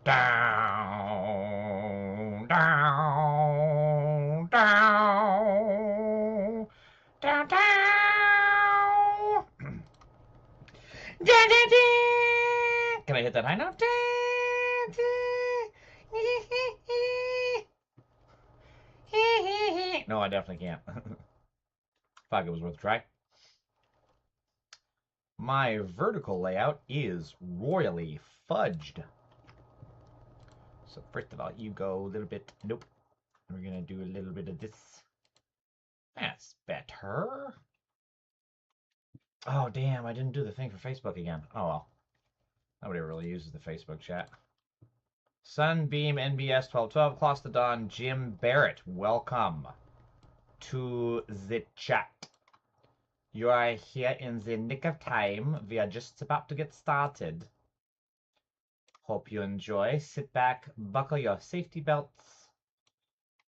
Down, down, down, down, down. Can I hit that high note? No, I definitely can't. Fuck, it was worth a try. My vertical layout is royally fudged. So first of all, you go a little bit. Nope. We're gonna do a little bit of this. That's better. Oh damn! I didn't do the thing for Facebook again. Oh well. Nobody really uses the Facebook chat. Sunbeam NBS 1212 across the dawn. Jim Barrett, welcome to the chat. You are here in the nick of time. We are just about to get started. Hope you enjoy. Sit back, buckle your safety belts,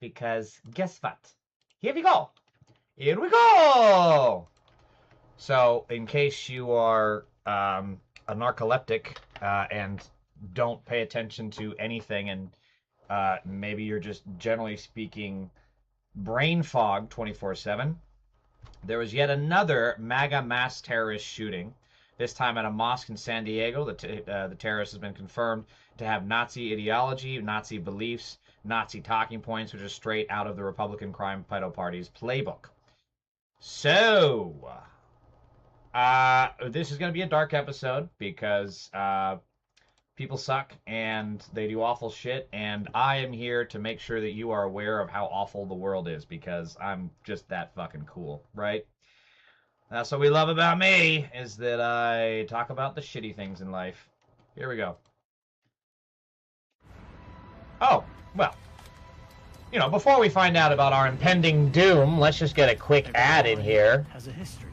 because guess what? Here we go! Here we go! So, in case you are a narcoleptic and don't pay attention to anything, and maybe you're just generally speaking brain fog 24/7, there was yet another Maga mass terrorist shooting. This time at a mosque in San Diego. The terrorist has been confirmed to have Nazi ideology, Nazi beliefs, Nazi talking points, which are straight out of the Republican Crime Fighter Party's playbook. So, this is going to be a dark episode because people suck and they do awful shit, and I am here to make sure that you are aware of how awful the world is because I'm just that fucking cool, right? That's what we love about me, is that I talk about the shitty things in life. Here we go. Oh, well. You know, before we find out about our impending doom, let's just get a quick ad in here. Has a history.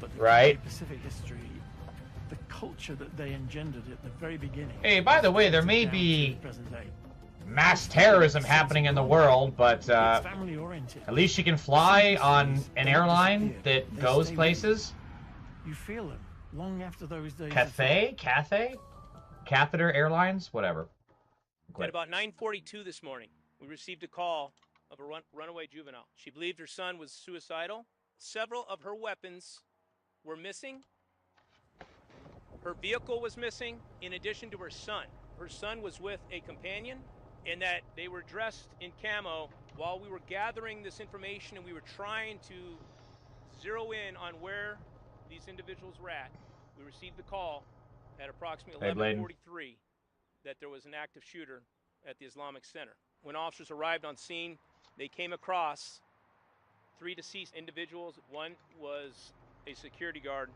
But the right? Pacific history, the culture that they engendered at the very beginning. Hey, by the way, there may be mass terrorism happening in the world, but at least you can fly on an airline that goes places. You feel them long after those days. Catheter Airlines, whatever. At about 9:42 this morning, we received a call of a runaway juvenile. She believed her son was suicidal. Several of her weapons were missing. Her vehicle was missing, in addition to her son. Her son was with a companion, and that they were dressed in camo. While we were gathering this information and we were trying to zero in on where these individuals were at, we received the call at approximately 11:43 that there was an active shooter at the Islamic Center. When officers arrived on scene, they came across 3 deceased individuals. One was a security guard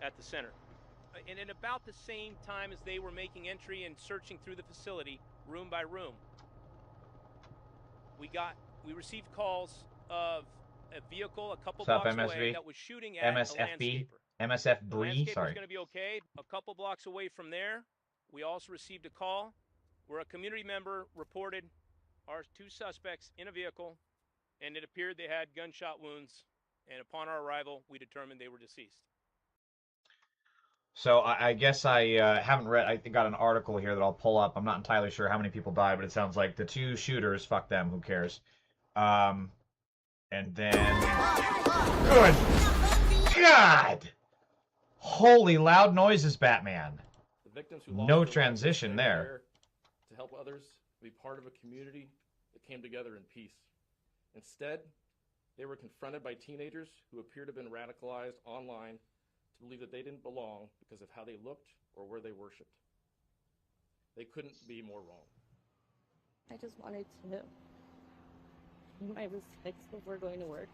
at the center. And at about the same time as they were making entry and searching through the facility, room by room, we received calls of a vehicle a couple blocks away that was shooting at a landscaper. MSF The Bree, landscaper's sorry. going to be okay. A couple blocks away from there, we also received a call where a community member reported our 2 suspects in a vehicle, and it appeared they had gunshot wounds. And upon our arrival, we determined they were deceased. So I guess I haven't read. I got an article here that I'll pull up. I'm not entirely sure how many people died, but it sounds like the 2 shooters. Fuck them. Who cares? And then, good God, holy loud noises, Batman. The victims who No transition there. To help others, to be part of a community that came together in peace. Instead, they were confronted by teenagers who appear to have been radicalized online to believe that they didn't belong because of how they looked or where they worshipped. They couldn't be more wrong. I just wanted to know my respects before going to work,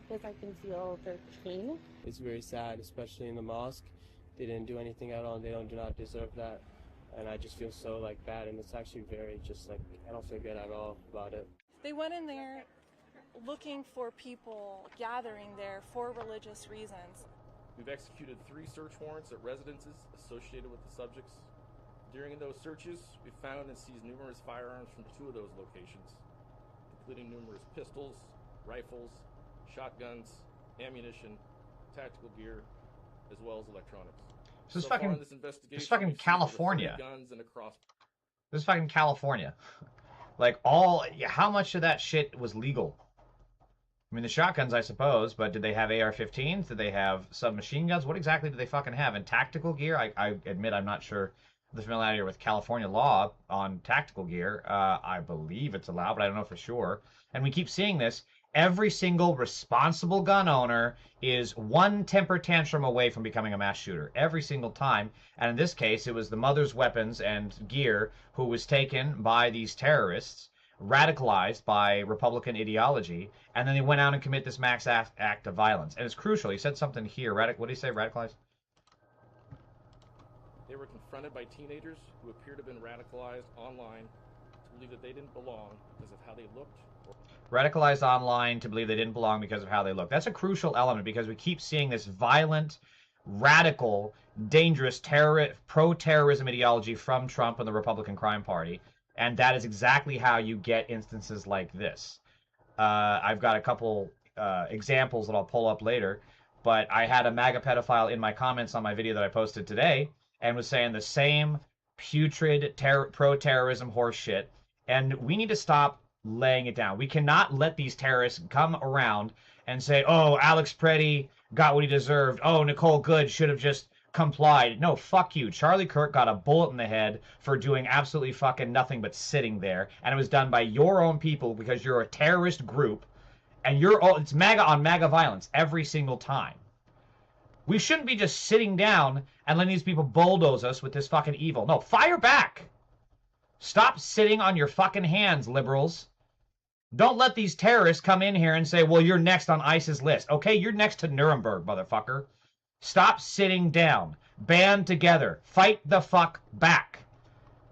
because I can feel their pain. It's very sad, especially in the mosque. They didn't do anything at all, and they do not deserve that. And I just feel so bad, and it's actually very I don't feel good at all about it. They went in there looking for people gathering there for religious reasons. We've executed 3 search warrants at residences associated with the subjects. During those searches, we found and seized numerous firearms from 2 of those locations, including numerous pistols, rifles, shotguns, ammunition, tactical gear, as well as electronics. This is So far fucking. in this investigation, This is fucking we've seized over 30 California. guns and a cross. This is fucking California. Like how much of that shit was legal? I mean, the shotguns, I suppose, but did they have AR-15s? Did they have submachine guns? What exactly did they fucking have? And tactical gear? I admit I'm not sure the familiarity with California law on tactical gear. I believe it's allowed, but I don't know for sure. And we keep seeing this. Every single responsible gun owner is one temper tantrum away from becoming a mass shooter. Every single time. And in this case, it was the mother's weapons and gear who was taken by these terrorists, radicalized by Republican ideology, and then they went out and commit this mass act of violence. And it's crucial. He said something here. What did he say? Radicalized? They were confronted by teenagers who appear to have been radicalized online to believe that they didn't belong because of how they looked. Radicalized online to believe they didn't belong because of how they look. That's a crucial element because we keep seeing this violent, radical, dangerous pro-terrorism ideology from Trump and the Republican Crime Party. And that is exactly how you get instances like this. I've got a couple examples that I'll pull up later, but I had a MAGA pedophile in my comments on my video that I posted today and was saying the same putrid pro-terrorism horse shit. And we need to stop laying it down. We cannot let these terrorists come around and say, oh, Alex Preddy got what he deserved. Oh, Nicole Good should have just complied. No, fuck you. Charlie Kirk got a bullet in the head for doing absolutely fucking nothing but sitting there. And it was done by your own people because you're a terrorist group. And it's MAGA on MAGA violence every single time. We shouldn't be just sitting down and letting these people bulldoze us with this fucking evil. No, fire back. Stop sitting on your fucking hands, liberals. Don't let these terrorists come in here and say, well, you're next on ISIS list. Okay, you're next to Nuremberg, motherfucker. Stop sitting down. Band together. Fight the fuck back.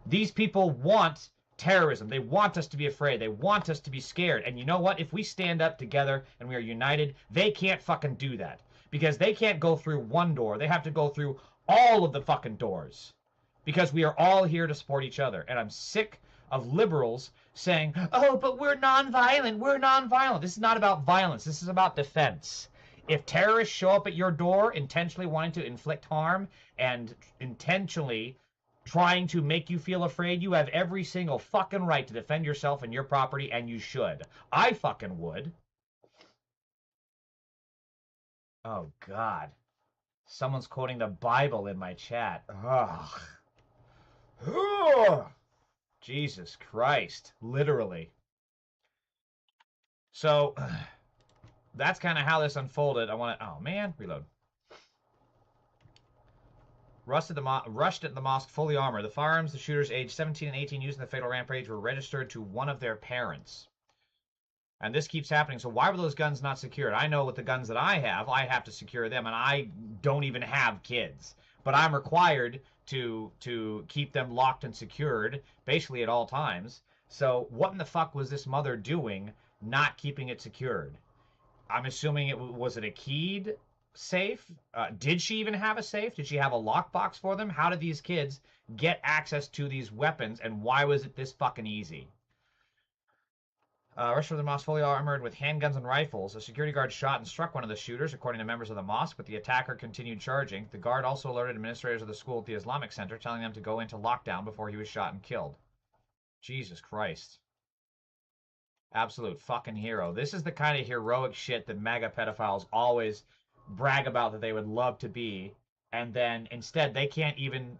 These people want terrorism. They want us to be afraid. They want us to be scared. And you know what? If we stand up together and we are united, they can't fucking do that. Because they can't go through one door. They have to go through all of the fucking doors. Because we are all here to support each other. And I'm sick of liberals saying, oh, but we're nonviolent. We're nonviolent. This is not about violence. This is about defense. If terrorists show up at your door intentionally wanting to inflict harm and intentionally trying to make you feel afraid, you have every single fucking right to defend yourself and your property, and you should. I fucking would. Oh, God. Someone's quoting the Bible in my chat. Ugh. Ugh. Jesus Christ. Literally. So, that's kind of how this unfolded. I want to... Oh, man. Reload. Rushed at the mosque fully armored. The firearms the shooters aged 17 and 18 used in the fatal rampage were registered to one of their parents. And this keeps happening. So why were those guns not secured? I know with the guns that I have to secure them. And I don't even have kids. But I'm required to keep them locked and secured basically at all times. So what in the fuck was this mother doing not keeping it secured? I'm assuming was it a keyed safe? Did she even have a safe? Did she have a lockbox for them? How did these kids get access to these weapons, and why was it this fucking easy? Rushed for the mosque fully armored with handguns and rifles. A security guard shot and struck one of the shooters, according to members of the mosque, but the attacker continued charging. The guard also alerted administrators of the school at the Islamic Center, telling them to go into lockdown before he was shot and killed. Jesus Christ. Absolute fucking hero. This is the kind of heroic shit that MAGA pedophiles always brag about that they would love to be, and then instead they can't even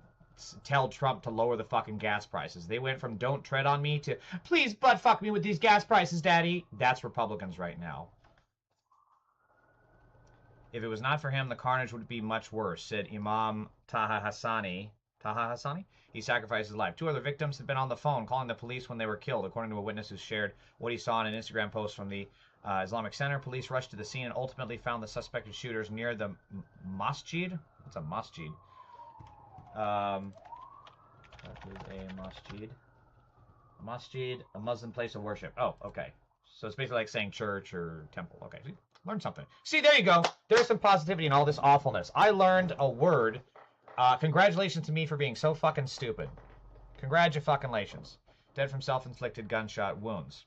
tell Trump to lower the fucking gas prices. They went from don't tread on me to please butt fuck me with these gas prices, daddy. That's Republicans right now. If it was not for him, the carnage would be much worse, said Imam Taha Hassani. Taha Hassani? He sacrificed his life. 2 other victims had been on the phone calling the police when they were killed, according to a witness who shared what he saw in an Instagram post from the Islamic Center. Police rushed to the scene and ultimately found the suspected shooters near the masjid. What's a masjid? What is a masjid? A masjid, a Muslim place of worship. Oh, okay. So it's basically like saying church or temple. Okay, learn something. See, there you go. There's some positivity in all this awfulness. I learned a word. Congratulations to me for being so fucking stupid. Congratulations. Dead from self-inflicted gunshot wounds.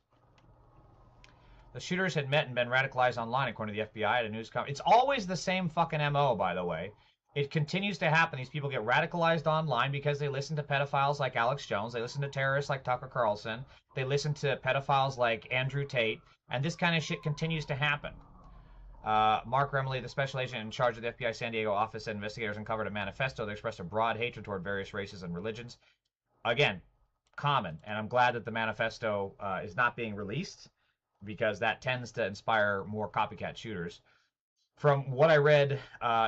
The shooters had met and been radicalized online, according to the FBI at a news conference. It's always the same fucking MO, by the way. It continues to happen. These people get radicalized online because they listen to pedophiles like Alex Jones. They listen to terrorists like Tucker Carlson. They listen to pedophiles like Andrew Tate. And this kind of shit continues to happen. Mark Remley, the special agent in charge of the FBI San Diego office, said investigators uncovered a manifesto that expressed a broad hatred toward various races and religions. Again, common. And I'm glad that the manifesto is not being released, because that tends to inspire more copycat shooters. From what I read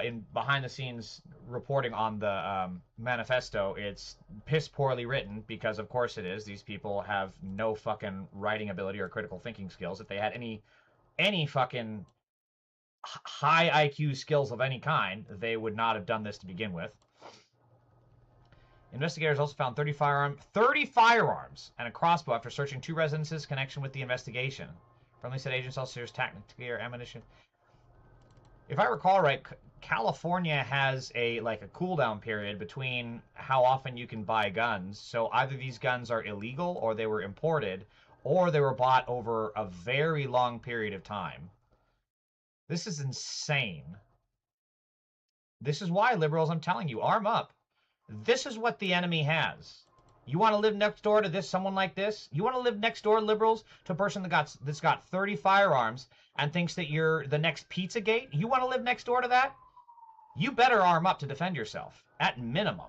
in behind-the-scenes reporting on the manifesto, it's piss poorly written, because of course it is. These people have no fucking writing ability or critical thinking skills. If they had any fucking high IQ skills of any kind, they would not have done this to begin with. Investigators also found 30 firearms and a crossbow after searching 2 residences in connection with the investigation. Friendly said agents also searched tactical ammunition. If I recall right, California has a cooldown period between how often you can buy guns. So either these guns are illegal, or they were imported, or they were bought over a very long period of time. This is insane. This is why, liberals, I'm telling you, arm up. This is what the enemy has. You want to live next door to someone like this? You want to live next door, liberals, to a person that's got 30 firearms and thinks that you're the next Pizzagate? You want to live next door to that? You better arm up to defend yourself, at minimum.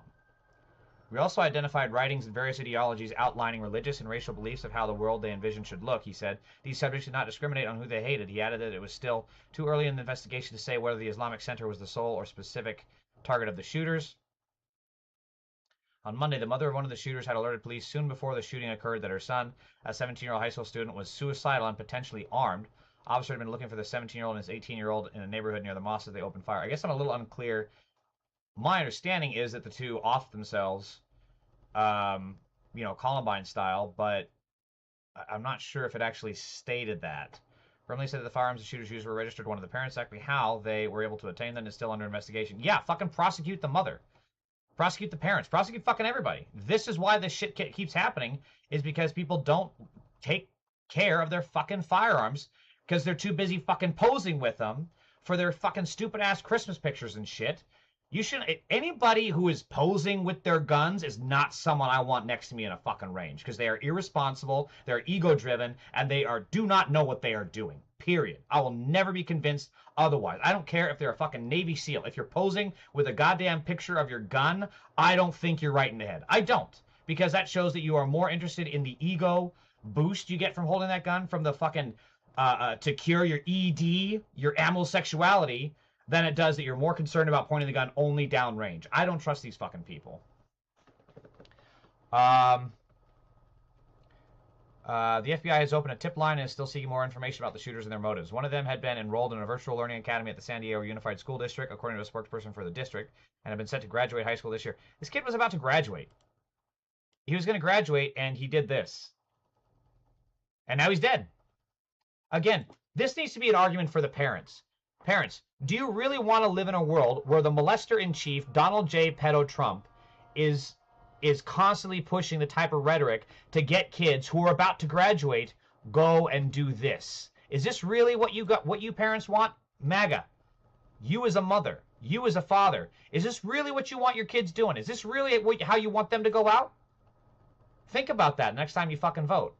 We also identified writings and various ideologies outlining religious and racial beliefs of how the world they envisioned should look, he said. These subjects did not discriminate on who they hated. He added that it was still too early in the investigation to say whether the Islamic Center was the sole or specific target of the shooters. On Monday, the mother of one of the shooters had alerted police soon before the shooting occurred that her son, a 17-year-old high school student, was suicidal and potentially armed. Officers had been looking for the 17-year-old and his 18-year-old in a neighborhood near the mosque as they opened fire. I guess I'm a little unclear. My understanding is that the two offed themselves, Columbine style, but I'm not sure if it actually stated that. Brumley said that the firearms the shooters used were registered to one of the parents. Exactly how they were able to obtain them is still under investigation. Yeah, fucking prosecute the mother. Prosecute the parents. Prosecute fucking everybody. This is why this shit keeps happening, is because people don't take care of their fucking firearms because they're too busy fucking posing with them for their fucking stupid-ass Christmas pictures and shit. You shouldn't... Anybody who is posing with their guns is not someone I want next to me in a fucking range, because they are irresponsible, they're ego-driven, and they do not know what they are doing. Period. I will never be convinced otherwise. I don't care if they're a fucking Navy SEAL. If you're posing with a goddamn picture of your gun, I don't think you're right in the head. I don't. Because that shows that you are more interested in the ego boost you get from holding that gun, from the fucking, to cure your ED, your amosexuality, than it does that you're more concerned about pointing the gun only downrange. I don't trust these fucking people. The FBI has opened a tip line and is still seeking more information about the shooters and their motives. One of them had been enrolled in a virtual learning academy at the San Diego Unified School District, according to a spokesperson for the district, and had been set to graduate high school this year. This kid was about to graduate. He was going to graduate, and he did this. And now he's dead. Again, this needs to be an argument for the parents. Parents, do you really want to live in a world where the molester-in-chief, Donald J. Pedo Trump, is constantly pushing the type of rhetoric to get kids who are about to graduate go and do this? Is this really what you parents want? Maga, you as a mother, you as a father, is this really what you want your kids doing? Is this really how you want them to go out? Think about that next time you fucking vote.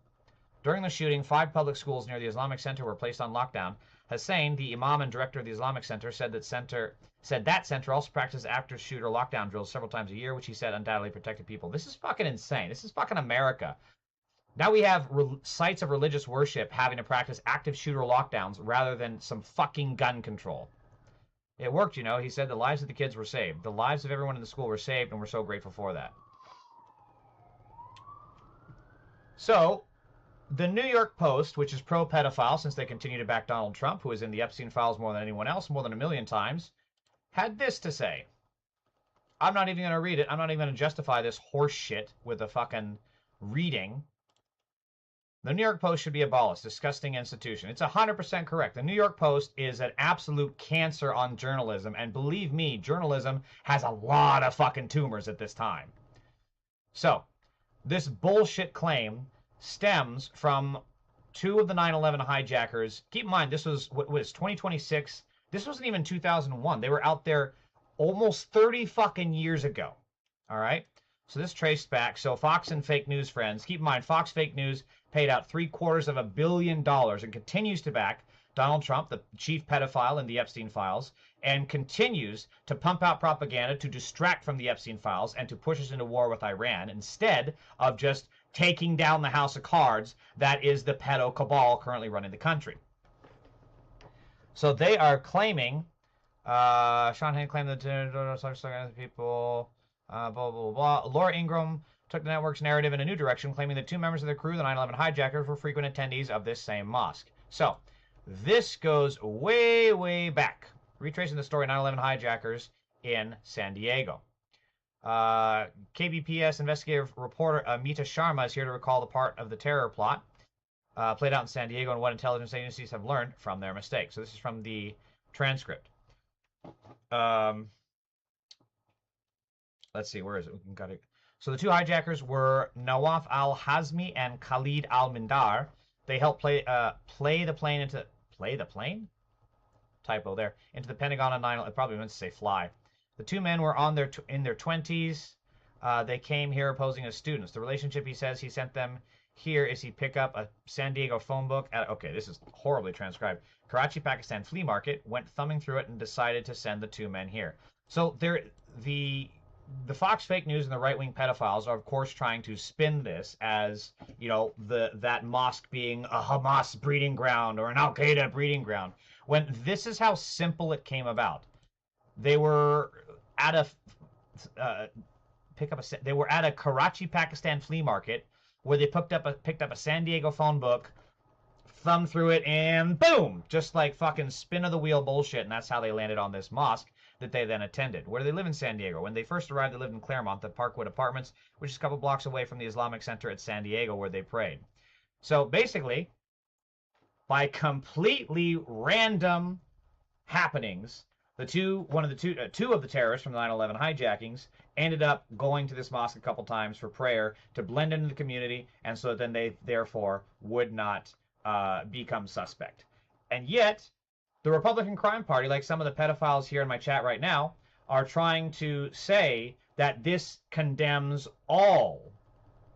During the shooting, 5 public schools near the Islamic Center were placed on lockdown. Hussein, the imam and director of the Islamic Center, said that center also practices active shooter lockdown drills several times a year, which he said undoubtedly protected people. This is fucking insane. This is fucking America. Now we have sites of religious worship having to practice active shooter lockdowns rather than some fucking gun control. It worked, you know. He said the lives of the kids were saved. The lives of everyone in the school were saved, and we're so grateful for that. So, the New York Post, which is pro-pedophile since they continue to back Donald Trump, who is in the Epstein files more than anyone else, more than 1 million times, had this to say. I'm not even going to read it. I'm not even going to justify this horse shit with a fucking reading. The New York Post should be abolished. Disgusting institution. It's 100% correct. The New York Post is an absolute cancer on journalism. And believe me, journalism has a lot of fucking tumors at this time. So, this bullshit claim stems from 2 of the 9/11 hijackers. Keep in mind, this was, what was 2026? This wasn't even 2001. They were out there almost 30 fucking years ago. All right? So this traced back. So Fox and fake news friends, keep in mind, Fox Fake News paid out $750 million and continues to back Donald Trump, the chief pedophile in the Epstein files, and continues to pump out propaganda to distract from the Epstein files and to push us into war with Iran instead of just taking down the house of cards that is the pedo cabal currently running the country. So they are claiming, Sean Hayden claimed that people, blah, blah, blah, blah. Laura Ingraham took the network's narrative in a new direction, claiming that 2 members of the crew, the 9/11 hijackers, were frequent attendees of this same mosque. So this goes way, way back, retracing the story 9/11 hijackers in San Diego. KBPS investigative reporter Amita Sharma is here to recall the part of the terror plot played out in San Diego and what intelligence agencies have learned from their mistakes. So this is from the transcript. Let's see, where is it? We got it. So the 2 hijackers were Nawaf al-Hazmi and Khalid al-Mindar. They helped play the plane into... Play the plane? Typo there. Into the Pentagon on 9/11. It probably meant to say fly. The 2 men were in their 20s. They came here posing as students. The relationship, he says, he sent them here is he pick up a San Diego phone book at, okay, this is horribly transcribed, Karachi, Pakistan flea market, went thumbing through it and decided to send the 2 men here. So the Fox Fake News and the right-wing pedophiles are, of course, trying to spin this as, you know, that mosque being a Hamas breeding ground or an Al-Qaeda breeding ground, when this is how simple it came about. They were at a Karachi, Pakistan flea market where they picked up a San Diego phone book, thumbed through it, and boom, just like fucking spin of the wheel bullshit, and that's how they landed on this mosque that they then attended. Where do they live in San Diego? When they first arrived, they lived in Claremont, the Parkwood Apartments, which is a couple blocks away from the Islamic Center at San Diego, where they prayed. So basically, by completely random happenings, two of the terrorists from the 9/11 hijackings ended up going to this mosque a couple times for prayer to blend into the community, and so then they therefore would not become suspect. And yet, the Republican Crime Party, like some of the pedophiles here in my chat right now, are trying to say that this condemns all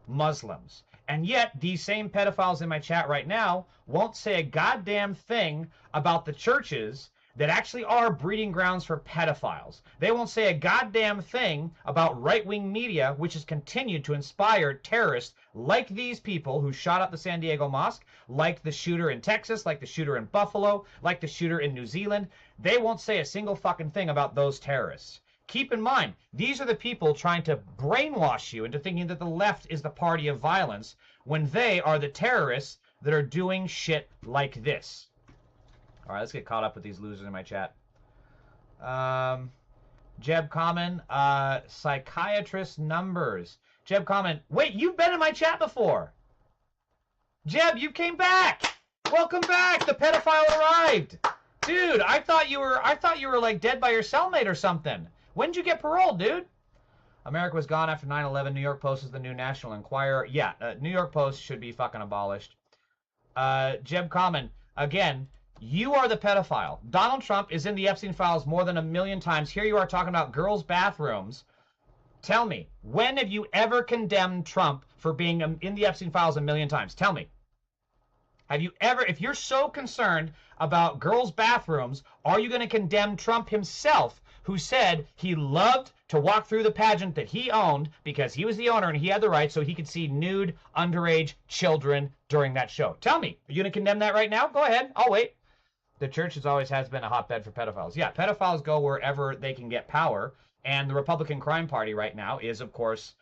Muslims. And yet, these same pedophiles in my chat right now won't say a goddamn thing about the churches that actually are breeding grounds for pedophiles. They won't say a goddamn thing about right-wing media, which has continued to inspire terrorists like these people who shot up the San Diego Mosque, like the shooter in Texas, like the shooter in Buffalo, like the shooter in New Zealand. They won't say a single fucking thing about those terrorists. Keep in mind, these are the people trying to brainwash you into thinking that the left is the party of violence when they are the terrorists that are doing shit like this. All right, let's get caught up with these losers in my chat. Jeb Common, psychiatrist numbers. Jeb Common, wait, you've been in my chat before. Jeb, you came back. Welcome back. The pedophile arrived. Dude, I thought you were like dead by your cellmate or something. When did you get paroled, dude? America was gone after 9/11. New York Post is the new National Enquirer. Yeah, New York Post should be fucking abolished. Jeb Common, again, you are the pedophile. Donald Trump is in the Epstein files more than 1 million times. Here you are talking about girls' bathrooms. Tell me, when have you ever condemned Trump for being in the Epstein files 1 million times? Tell me. Have you ever, if you're so concerned about girls' bathrooms, are you going to condemn Trump himself, who said he loved to walk through the pageant that he owned because he was the owner and he had the right so he could see nude underage children during that show? Tell me, are you going to condemn that right now? Go ahead, I'll wait. The church always has been a hotbed for pedophiles. Yeah, pedophiles go wherever they can get power, and the Republican Crime Party right now is, of course,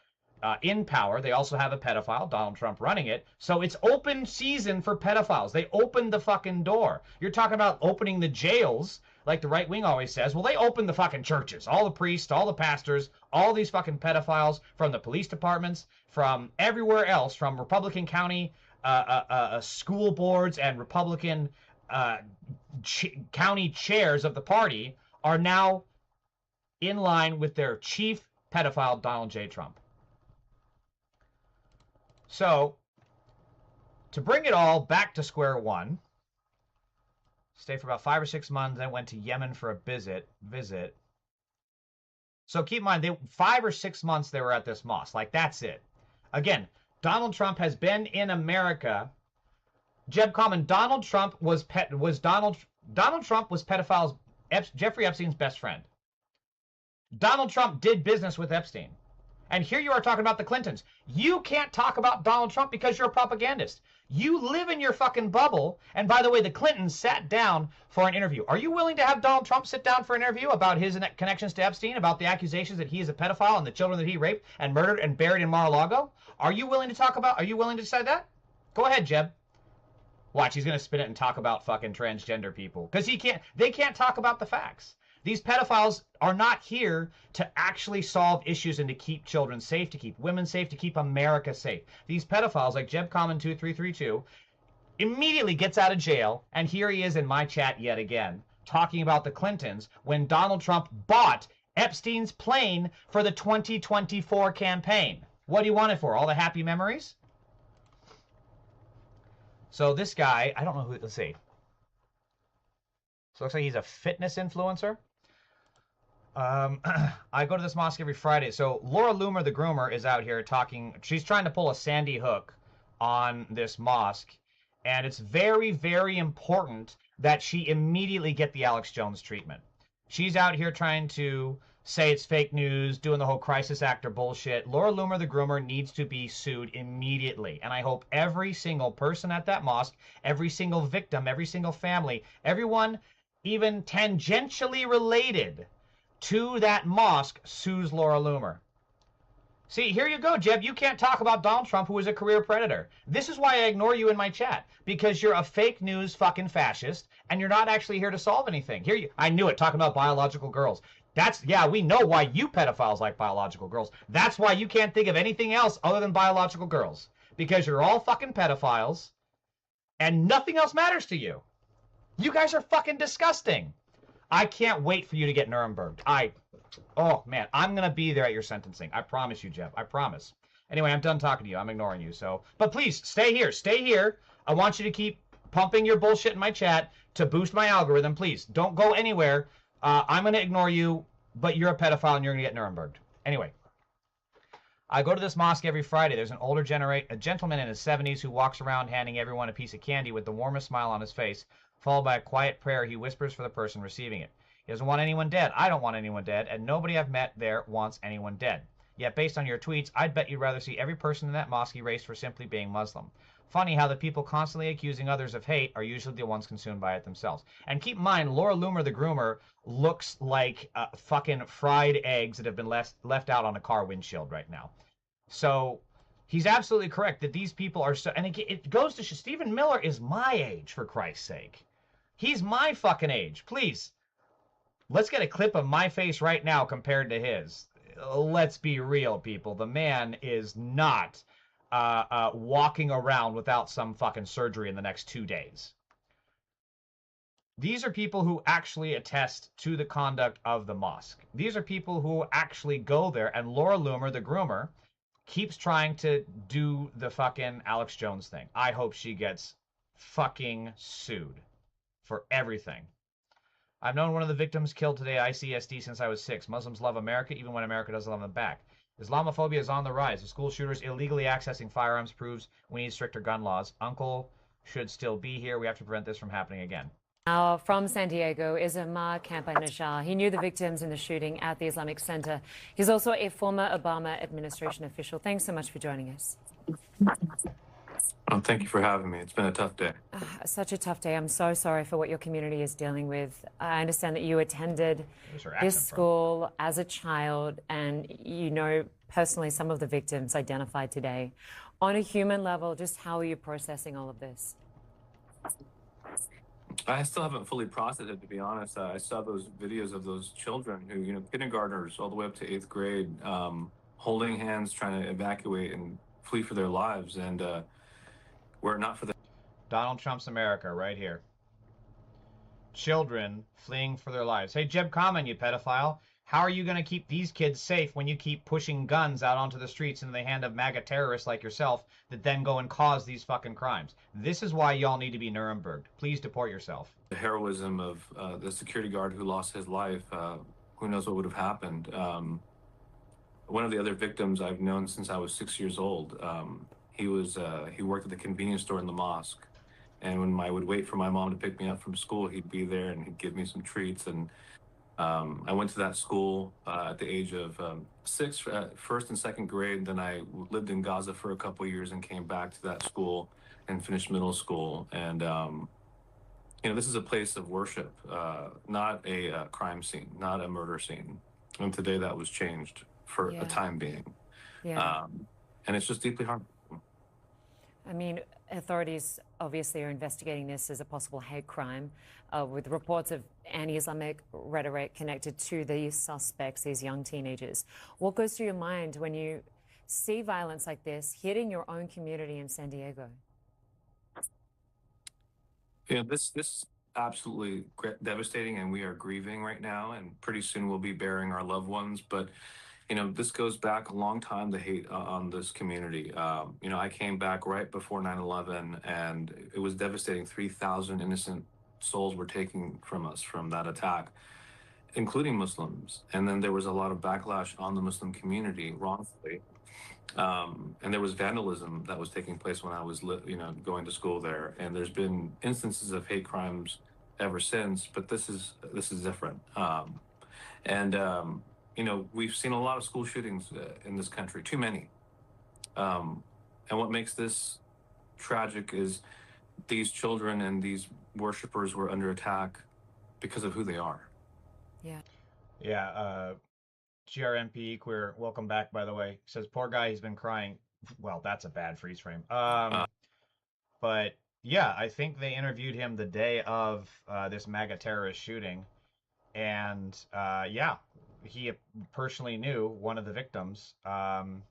in power. They also have a pedophile, Donald Trump, running it. So it's open season for pedophiles. They opened the fucking door. You're talking about opening the jails, like the right wing always says. Well, they opened the fucking churches. All the priests, all the pastors, all these fucking pedophiles from the police departments, from everywhere else, from Republican county school boards and Republican county chairs of the party are now in line with their chief pedophile, Donald J. Trump. So, to bring it all back to square one, stayed for about 5 or 6 months, then went to Yemen for a visit. So keep in mind, 5 or 6 months they were at this mosque. Like, that's it. Again, Donald Trump has been in America. Jeb Common, Donald Trump was pedophile Jeffrey Epstein's best friend. Donald Trump did business with Epstein. And here you are talking about the Clintons. You can't talk about Donald Trump because you're a propagandist. You live in your fucking bubble. And by the way, the Clintons sat down for an interview. Are you willing to have Donald Trump sit down for an interview about his connections to Epstein, about the accusations that he is a pedophile and the children that he raped and murdered and buried in Mar-a-Lago? Are you willing to decide that? Go ahead, Jeb. Watch, he's going to spin it and talk about fucking transgender people. Because they can't talk about the facts. These pedophiles are not here to actually solve issues and to keep children safe, to keep women safe, to keep America safe. These pedophiles, like Jeb Common 2332, immediately gets out of jail, and here he is in my chat yet again, talking about the Clintons when Donald Trump bought Epstein's plane for the 2024 campaign. What do you want it for? All the happy memories? So this guy, I don't know who, let's see. So it looks like he's a fitness influencer. I go to this mosque every Friday. So Laura Loomer, the groomer, is out here talking. She's trying to pull a Sandy Hook on this mosque. And it's very, very important that she immediately get the Alex Jones treatment. She's out here trying to say it's fake news, doing the whole crisis actor bullshit. Laura Loomer, the groomer, needs to be sued immediately. And I hope every single person at that mosque, every single victim, every single family, everyone even tangentially related to that mosque sues Laura Loomer. See, here you go, Jeb. You can't talk about Donald Trump, who is a career predator. This is why I ignore you in my chat, because you're a fake news fucking fascist, and you're not actually here to solve anything. I knew it, talking about biological girls. Yeah, we know why you pedophiles like biological girls. That's why you can't think of anything else other than biological girls, because you're all fucking pedophiles, and nothing else matters to you. You guys are fucking disgusting. I can't wait for you to get Nuremberg. Oh, man, I'm going to be there at your sentencing. I promise you, Jeff. I promise. Anyway, I'm done talking to you. I'm ignoring you. But please, stay here. Stay here. I want you to keep pumping your bullshit in my chat to boost my algorithm. Please, don't go anywhere. I'm going to ignore you, but you're a pedophile and you're going to get Nuremberg. Anyway, I go to this mosque every Friday. There's a gentleman in his 70s who walks around handing everyone a piece of candy with the warmest smile on his face, followed by a quiet prayer he whispers for the person receiving it. He doesn't want anyone dead. I don't want anyone dead, and nobody I've met there wants anyone dead. Yet, based on your tweets, I'd bet you'd rather see every person in that mosque erased for simply being Muslim. Funny how the people constantly accusing others of hate are usually the ones consumed by it themselves. And keep in mind, Laura Loomer, the groomer, looks like fucking fried eggs that have been left out on a car windshield right now. So he's absolutely correct that these people are so... And it goes to show, Stephen Miller is my age, for Christ's sake. He's my fucking age. Please, let's get a clip of my face right now compared to his. Let's be real, people. The man is not walking around without some fucking surgery in the next 2 days. These are people who actually attest to the conduct of the mosque. These are people who actually go there, and Laura Loomer, the groomer, keeps trying to do the fucking Alex Jones thing. I hope she gets fucking sued for everything. I've known one of the victims killed today at ICSD since I was 6. Muslims love America even when America doesn't love them back. Islamophobia is on the rise. The school shooters illegally accessing firearms proves we need stricter gun laws. Uncle should still be here. We have to prevent this from happening again. Now, from San Diego is Amar Kampa-Najjar. He knew the victims in the shooting at the Islamic Center. He's also a former Obama administration official. Thanks so much for joining us. Well, thank you for having me. It's been a tough day. Such a tough day. I'm so sorry for what your community is dealing with. I understand that you attended this school as a child, and you know personally some of the victims identified today. On a human level, just how are you processing all of this? I still haven't fully processed it, to be honest. I saw those videos of those children who, you know, kindergartners all the way up to 8th grade, holding hands, trying to evacuate and flee for their lives. And were it not for the... Donald Trump's America, right here. Children fleeing for their lives. Hey, Jeb Common, you pedophile. How are you going to keep these kids safe when you keep pushing guns out onto the streets into the hand of MAGA terrorists like yourself that then go and cause these fucking crimes? This is why y'all need to be Nuremberg. Please deport yourself. The heroism of the security guard who lost his life who knows what would have happened. One of the other victims I've known since I was 6 years old. He worked at the convenience store in the mosque, and when I would wait for my mom to pick me up from school, he'd be there and he'd give me some treats. And I went to that school at the age of 6, first and second grade. Then I lived in Gaza for a couple of years and came back to that school and finished middle school. And this is a place of worship, not a crime scene, not a murder scene. And today that was changed for a time being. Yeah. And it's just deeply harmful. I mean, authorities obviously are investigating this as a possible hate crime, with reports of anti-Islamic rhetoric connected to these suspects, these young teenagers. What goes through your mind when you see violence like this hitting your own community in San Diego? Yeah, this is absolutely devastating, and we are grieving right now, and pretty soon we'll be burying our loved ones. But this goes back a long time, the hate on this community. I came back right before 9/11, and it was devastating. 3,000 innocent souls were taken from us from that attack, including Muslims. And then there was a lot of backlash on the Muslim community wrongfully. And there was vandalism that was taking place when I was, going to school there. And there's been instances of hate crimes ever since, but this is different. We've seen a lot of school shootings in this country, too many. And what makes this tragic is these children and these worshipers were under attack because of who they are. Yeah. Yeah. GRMP Queer, welcome back, by the way. He says, poor guy, he's been crying. Well, that's a bad freeze frame. But yeah, I think they interviewed him the day of this Maga terrorist shooting. And yeah, he personally knew one of the victims. Man,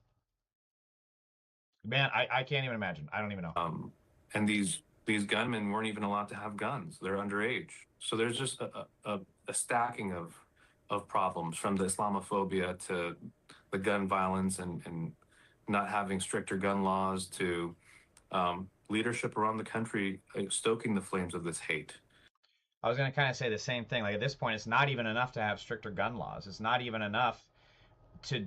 I can't even imagine. I don't even know. And these gunmen weren't even allowed to have guns. They're underage. So there's just a stacking of problems, from the Islamophobia to the gun violence and not having stricter gun laws to leadership around the country stoking the flames of this hate. I was going to kind of say the same thing. Like, at this point, it's not even enough to have stricter gun laws. It's not even enough to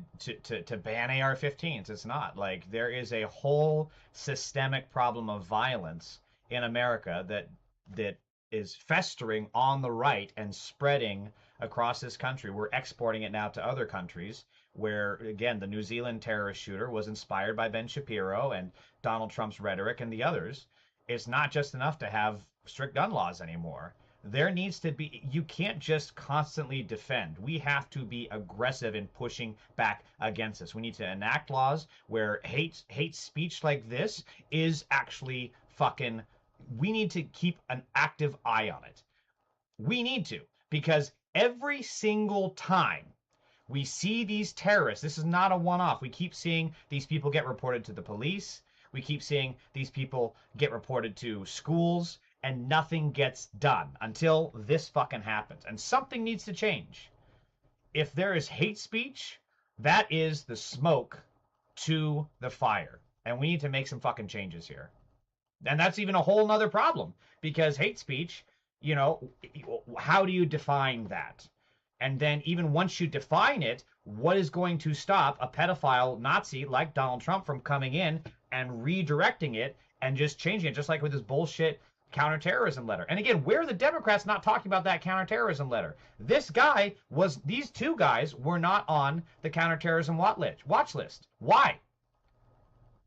ban AR-15s. It's not. Like, there is a whole systemic problem of violence in America that is festering on the right and spreading across this country. We're exporting it now to other countries where, again, the New Zealand terrorist shooter was inspired by Ben Shapiro and Donald Trump's rhetoric and the others. It's not just enough to have strict gun laws anymore. There needs to be, you can't just constantly defend. We have to be aggressive in pushing back against this. We need to enact laws where hate speech like this is actually fucking, we need to keep an active eye on it. We need to, because every single time we see these terrorists, this is not a one-off. We keep seeing these people get reported to the police. We keep seeing these people get reported to schools, and nothing gets done until this fucking happens. And something needs to change. If there is hate speech, that is the smoke to the fire. And we need to make some fucking changes here. And that's even a whole nother problem, because hate speech, how do you define that? And then even once you define it, what is going to stop a pedophile Nazi like Donald Trump from coming in and redirecting it and just changing it, just like with this bullshit counterterrorism letter? And again, where are the Democrats not talking about that counterterrorism letter? These two guys were not on the counterterrorism watch list. Why?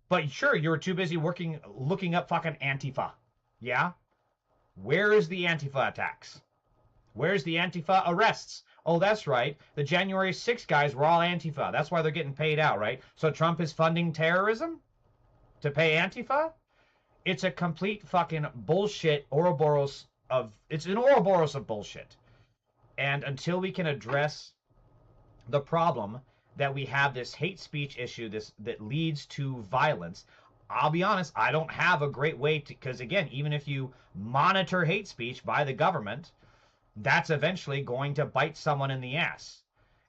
But sure, you were too busy looking up fucking Antifa. Yeah? Where is the Antifa attacks? Where's the Antifa arrests? Oh, that's right. The January 6th guys were all Antifa. That's why they're getting paid out, right? So Trump is funding terrorism to pay Antifa? It's a complete fucking bullshit Ouroboros it's an Ouroboros of bullshit. And until we can address the problem that we have this hate speech issue that leads to violence, I'll be honest, I don't have a great way to, because again, even if you monitor hate speech by the government, that's eventually going to bite someone in the ass.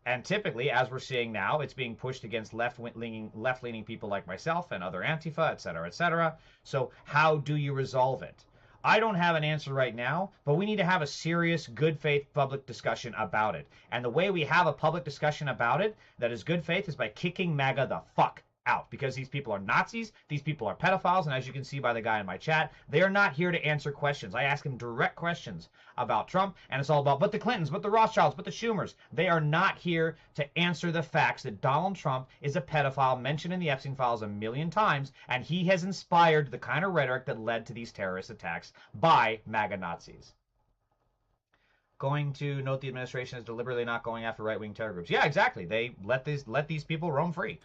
And typically, as we're seeing now, it's being pushed against left-leaning people like myself and other Antifa, et cetera, et cetera. So how do you resolve it? I don't have an answer right now, but we need to have a serious, good faith public discussion about it. And the way we have a public discussion about it that is good faith is by kicking MAGA the fuck out, because these people are Nazis, these people are pedophiles, and as you can see by the guy in my chat, they are not here to answer questions. I ask him direct questions about Trump, and it's all about, but the Clintons, but the Rothschilds, but the Schumers. They are not here to answer the facts that Donald Trump is a pedophile mentioned in the Epstein files 1,000,000 times, and he has inspired the kind of rhetoric that led to these terrorist attacks by MAGA Nazis. Going to note the administration is deliberately not going after right-wing terror groups. Yeah, exactly. They let these people roam free.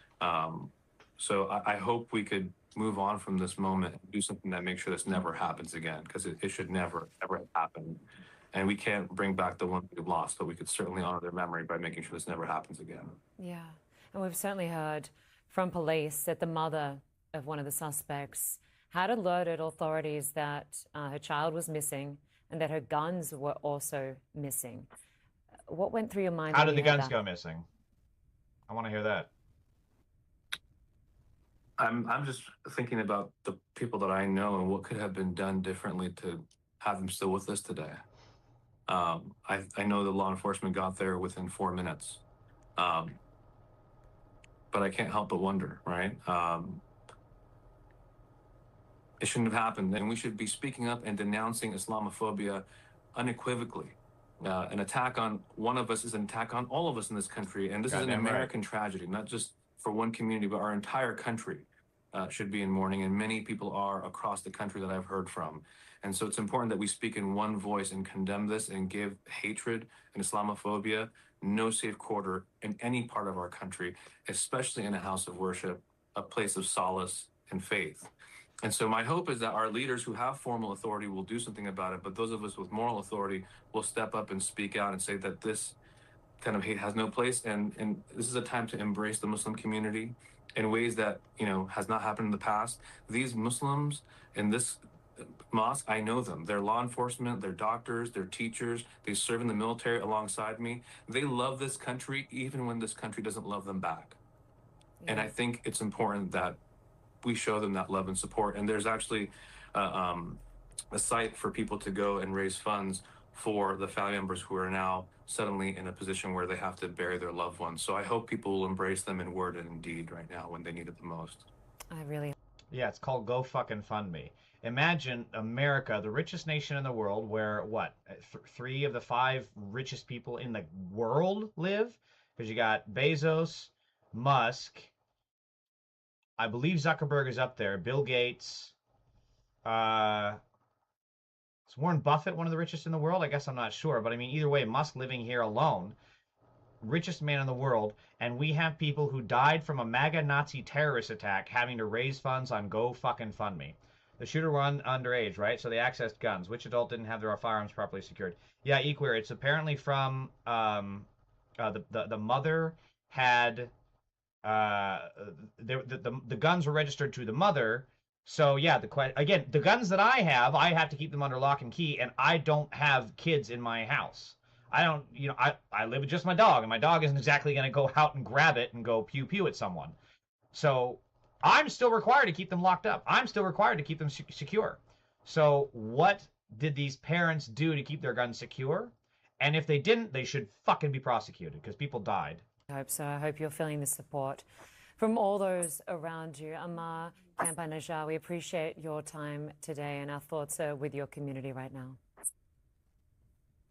So I hope we could move on from this moment and do something that makes sure this never happens again, because it should never, ever happen. And we can't bring back the ones we've lost, but we could certainly honor their memory by making sure this never happens again. Yeah, and we've certainly heard from police that the mother of one of the suspects had alerted authorities that her child was missing and that her guns were also missing. What went through your mind? How did the guns go missing? I want to hear that. I'm just thinking about the people that I know and what could have been done differently to have them still with us today. I know the law enforcement got there within 4 minutes, but I can't help but wonder, right? It shouldn't have happened, and we should be speaking up and denouncing Islamophobia unequivocally. An attack on one of us is an attack on all of us in this country, and this is an American tragedy, not just for one community, but our entire country should be in mourning, and many people are across the country that I've heard from. And so it's important that we speak in one voice and condemn this and give hatred and Islamophobia no safe quarter in any part of our country, especially in a house of worship, a place of solace and faith. And so my hope is that our leaders who have formal authority will do something about it, but those of us with moral authority will step up and speak out and say that this kind of hate has no place, and this is a time to embrace the Muslim community in ways that, you know, has not happened in the past. These Muslims in this mosque, I know them. They're law enforcement, they're doctors, they're teachers, they serve in the military alongside me. They love this country even when this country doesn't love them back. Yeah. And I think it's important that we show them that love and support. And there's actually a site for people to go and raise funds for the family members who are now suddenly in a position where they have to bury their loved ones. So I hope people will embrace them in word and in deed right now when they need it the most. Yeah, it's called Go Fucking Fund Me. Imagine America, the richest nation in the world, where, what, 3 of the 5 richest people in the world live? Because you got Bezos, Musk, I believe Zuckerberg is up there, Bill Gates, is Warren Buffett one of the richest in the world? I guess I'm not sure. But I mean, either way, Musk living here alone, richest man in the world, and we have people who died from a MAGA Nazi terrorist attack having to raise funds on Go Fucking Fund Me. The shooter were underage, right? So they accessed guns. Which adult didn't have their firearms properly secured? Yeah, Equeer, it's apparently from the mother had the guns were registered to the mother. So yeah, again, the guns that I have to keep them under lock and key, and I don't have kids in my house. I don't, you know, I live with just my dog, and my dog isn't exactly going to go out and grab it and go pew pew at someone. So I'm still required to keep them locked up. I'm still required to keep them secure. So what did these parents do to keep their guns secure? And if they didn't, they should fucking be prosecuted, because people died. I hope so. I hope you're feeling the support from all those around you. Amar Kampa-Najjar, we appreciate your time today, and our thoughts are with your community right now.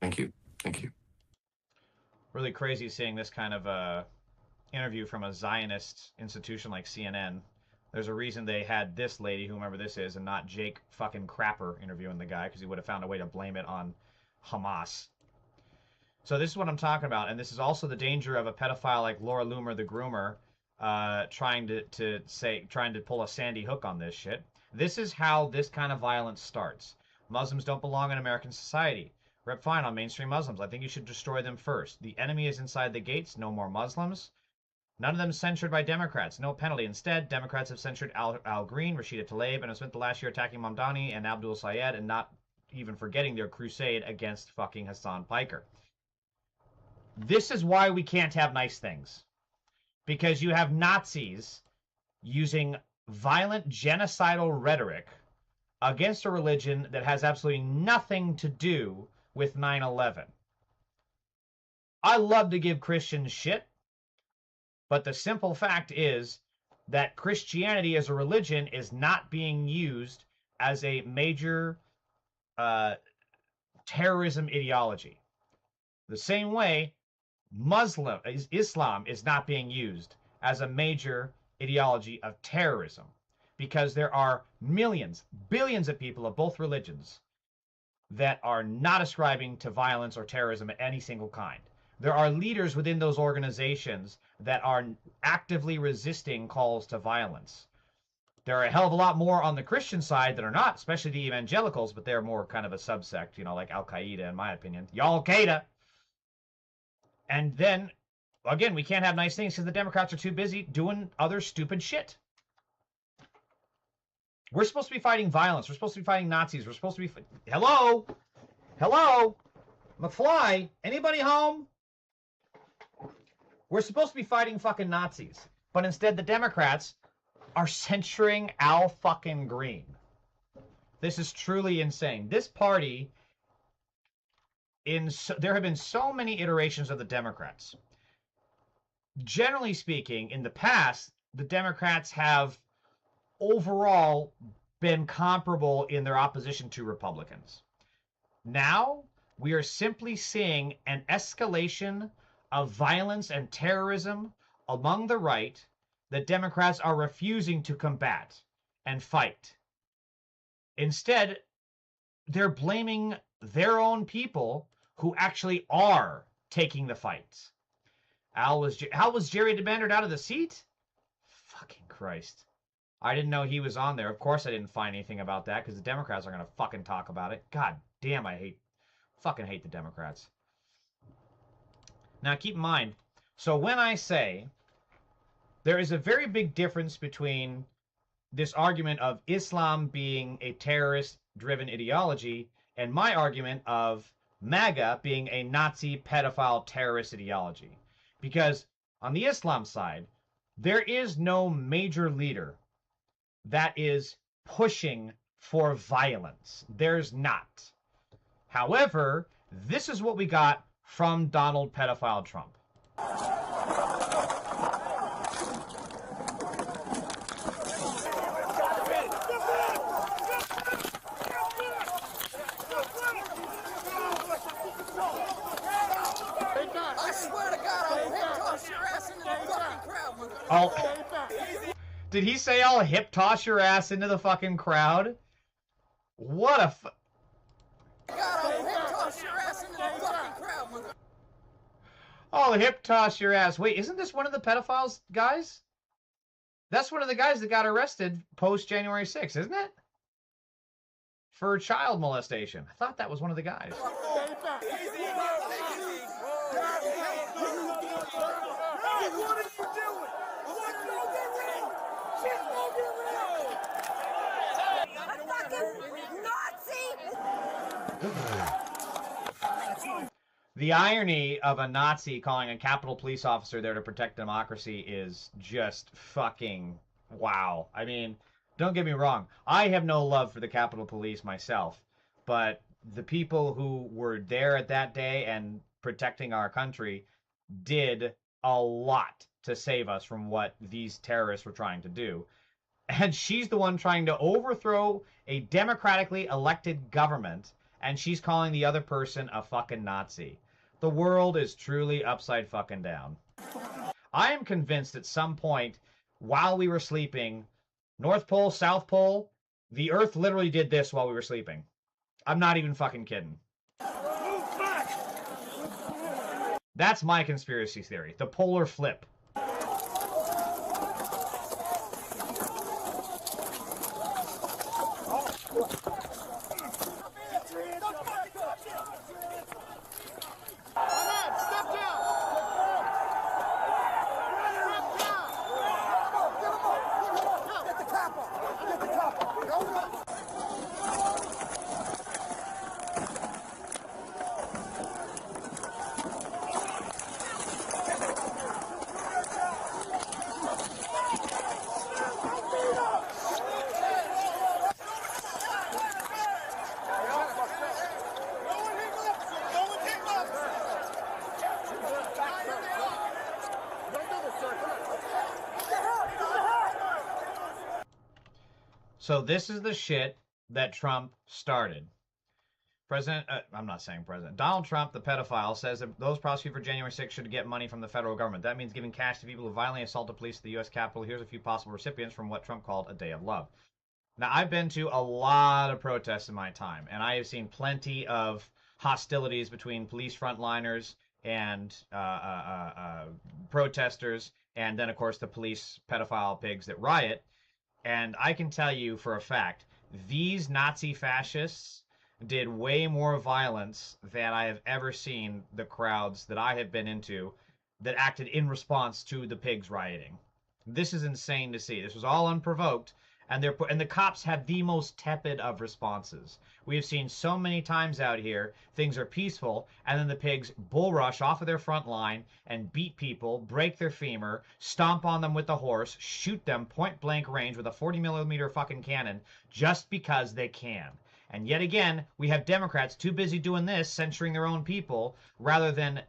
Thank you. Thank you. Really crazy seeing this kind of interview from a Zionist institution like CNN. There's a reason they had this lady, whomever this is, and not Jake fucking Crapper interviewing the guy, because he would have found a way to blame it on Hamas. So this is what I'm talking about, and this is also the danger of a pedophile like Laura Loomer, the groomer, trying to pull a Sandy Hook on this shit. This is how this kind of violence starts. Muslims don't belong in American society. Rep fine on mainstream Muslims. I think you should destroy them first. The enemy is inside the gates. No more Muslims. None of them censured by Democrats. No penalty. Instead, Democrats have censured Al Green, Rashida Tlaib, and have spent the last year attacking Mamdani and Abdul Sayed, and not even forgetting their crusade against fucking Hassan Piker. This is why we can't have nice things. Because you have Nazis using violent genocidal rhetoric against a religion that has absolutely nothing to do with 9/11. I love to give Christians shit, but the simple fact is that Christianity as a religion is not being used as a major terrorism ideology. The same way Islam is not being used as a major ideology of terrorism, because there are millions, billions of people of both religions that are not ascribing to violence or terrorism of any single kind. There are leaders within those organizations that are actively resisting calls to violence. There are a hell of a lot more on the Christian side that are not, especially the evangelicals, but they're more kind of a subsect, you know, like Al-Qaeda, in my opinion. Al-Qaeda! And then, again, we can't have nice things because the Democrats are too busy doing other stupid shit. We're supposed to be fighting violence. We're supposed to be fighting Nazis. We're supposed to be... Hello? Hello? McFly? Anybody home? We're supposed to be fighting fucking Nazis. But instead, the Democrats are censuring Al fucking Green. This is truly insane. This party... there have been so many iterations of the Democrats. Generally speaking, in the past, the Democrats have overall been comparable in their opposition to Republicans. Now, we are simply seeing an escalation of violence and terrorism among the right that Democrats are refusing to combat and fight. Instead, they're blaming their own people who actually are taking the fight. How was Jerry Demandered out of the seat? Fucking Christ. I didn't know he was on there. Of course I didn't find anything about that because the Democrats are going to fucking talk about it. God damn, fucking hate the Democrats. Now keep in mind, so when I say there is a very big difference between this argument of Islam being a terrorist-driven ideology and my argument of Maga being a Nazi pedophile terrorist ideology. Because on the Islam side, there is no major leader that is pushing for violence. There's not. However, this is what we got from Donald pedophile Trump. Did he say I'll hip toss your ass into the fucking crowd? What a I'll hip toss your ass. Wait, isn't this one of the pedophiles guys? That's one of the guys that got arrested post January 6th, isn't it? For child molestation. I thought that was one of the guys. The irony of a Nazi calling a Capitol Police officer there to protect democracy is just fucking wow. I mean, don't get me wrong. I have no love for the Capitol Police myself, but the people who were there at that day and protecting our country did a lot to save us from what these terrorists were trying to do. And she's the one trying to overthrow a democratically elected government, and she's calling the other person a fucking Nazi. The world is truly upside fucking down. I am convinced at some point, while we were sleeping, North Pole, South Pole, the Earth literally did this while we were sleeping. I'm not even fucking kidding. That's my conspiracy theory. The polar flip. So this is the shit that Trump started. I'm not saying President. Donald Trump, the pedophile, says that those prosecuted for January 6th should get money from the federal government. That means giving cash to people who violently assaulted police at the U.S. Capitol. Here's a few possible recipients from what Trump called a day of love. Now, I've been to a lot of protests in my time, and I have seen plenty of hostilities between police frontliners and protesters, and then, of course, the police pedophile pigs that riot. And I can tell you for a fact, these Nazi fascists did way more violence than I have ever seen the crowds that I have been into that acted in response to the pigs rioting. This is insane to see. This was all unprovoked, and the cops had the most tepid of responses. We have seen so many times out here, things are peaceful, and then the pigs bull rush off of their front line and beat people, break their femur, stomp on them with a horse, shoot them point blank range with a 40mm fucking cannon just because they can. And yet again, we have Democrats too busy doing this, censoring their own people, rather than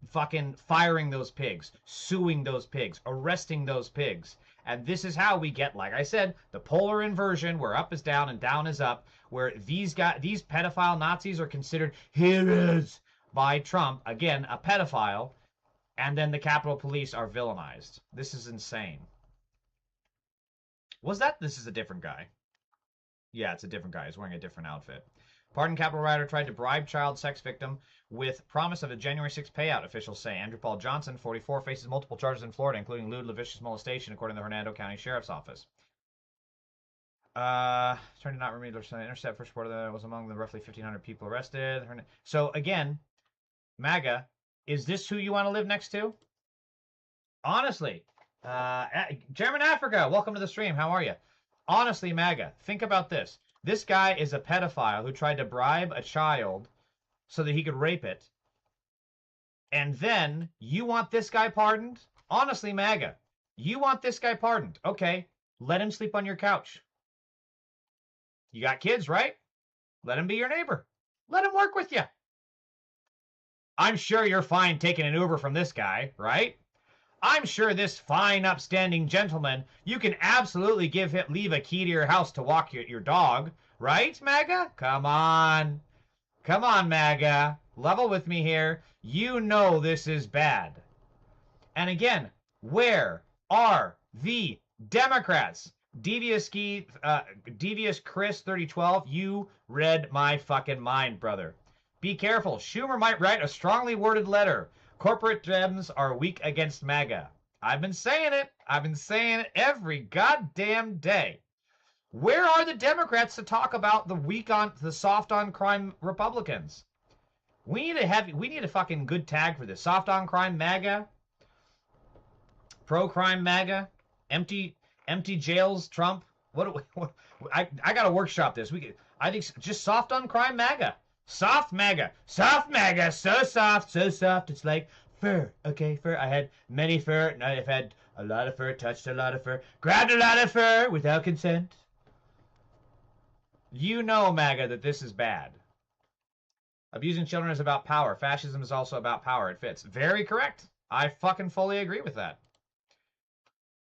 fucking firing those pigs, suing those pigs, arresting those pigs. And this is how we get, like I said, the polar inversion, where up is down and down is up, where these pedophile Nazis are considered heroes by Trump, again, a pedophile, and then the Capitol Police are villainized. This is insane. This is a different guy. Yeah, it's a different guy. He's wearing a different outfit. Pardoned Capitol rioter tried to bribe child sex victim with promise of a January 6th payout, officials say. Andrew Paul Johnson, 44, faces multiple charges in Florida, including lewd, lascivious molestation, according to the Hernando County Sheriff's Office. Trying to not remove the intercept first report that was among the roughly 1,500 people arrested. So, again, MAGA, is this who you want to live next to? Honestly. German Africa, welcome to the stream. How are you? Honestly, MAGA, think about this. This guy is a pedophile who tried to bribe a child so that he could rape it. And then you want this guy pardoned? Honestly, MAGA, you want this guy pardoned. Okay, let him sleep on your couch. You got kids, right? Let him be your neighbor. Let him work with you. I'm sure you're fine taking an Uber from this guy, right? I'm sure this fine, upstanding gentleman, you can absolutely leave a key to your house to walk your dog, right, MAGA? Come on. Come on, MAGA. Level with me here. You know this is bad. And again, where are the Democrats? Devious Chris 3012, you read my fucking mind, brother. Be careful. Schumer might write a strongly worded letter. Corporate Dems are weak against MAGA. I've been saying it. I've been saying it every goddamn day. Where are the Democrats to talk about the soft on crime Republicans? We need a fucking good tag for this. Soft on crime MAGA. Pro crime MAGA. Empty jails Trump. I gotta workshop this. I think just soft on crime MAGA. Soft MAGA. Soft MAGA. So soft. It's like fur. Okay, fur. I had many fur. I've had a lot of fur. Touched a lot of fur. Grabbed a lot of fur without consent. You know, MAGA, that this is bad. Abusing children is about power. Fascism is also about power. It fits. Very correct. I fucking fully agree with that.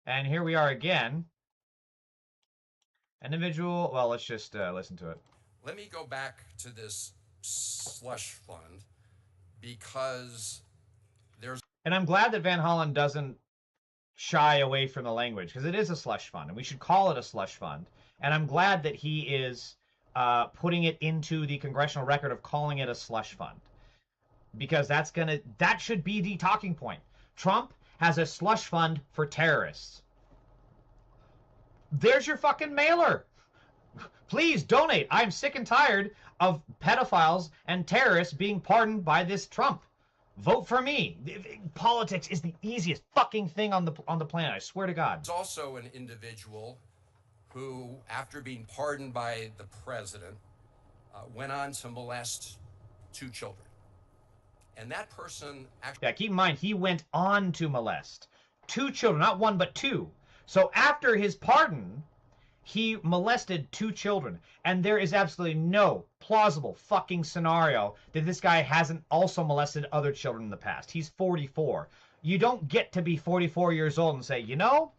And here we are again. Individual. Well, let's just listen to it. Let me go back to this slush fund because there's... And I'm glad that Van Hollen doesn't shy away from the language, because it is a slush fund, and we should call it a slush fund. And I'm glad that he is putting it into the congressional record of calling it a slush fund, because that should be the talking point. Trump has a slush fund for terrorists. There's your fucking mailer. Please donate. I'm sick and tired of pedophiles and terrorists being pardoned by this Trump. Vote for me. Politics is the easiest fucking thing on the planet. I swear to God. There's also an individual who, after being pardoned by the president, went on to molest 2 children. And that person actually... Yeah, keep in mind, he went on to molest 2 children, not 1, but 2. So after his pardon, he molested 2 children. And there is absolutely no plausible fucking scenario that this guy hasn't also molested other children in the past. He's 44. You don't get to be 44 years old and say, you know,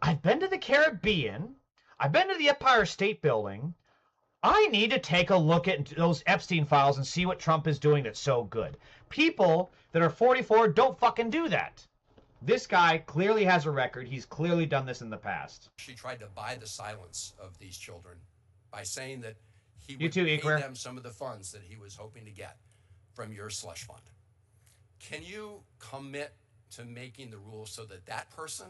I've been to the Caribbean. I've been to the Empire State Building. I need to take a look at those Epstein files and see what Trump is doing that's so good. People that are 44 don't fucking do that. This guy clearly has a record. He's clearly done this in the past. She tried to buy the silence of these children by saying that he You would too, pay Equer. them some of the funds that he was hoping to get from your slush fund. Can you commit to making the rules so that that person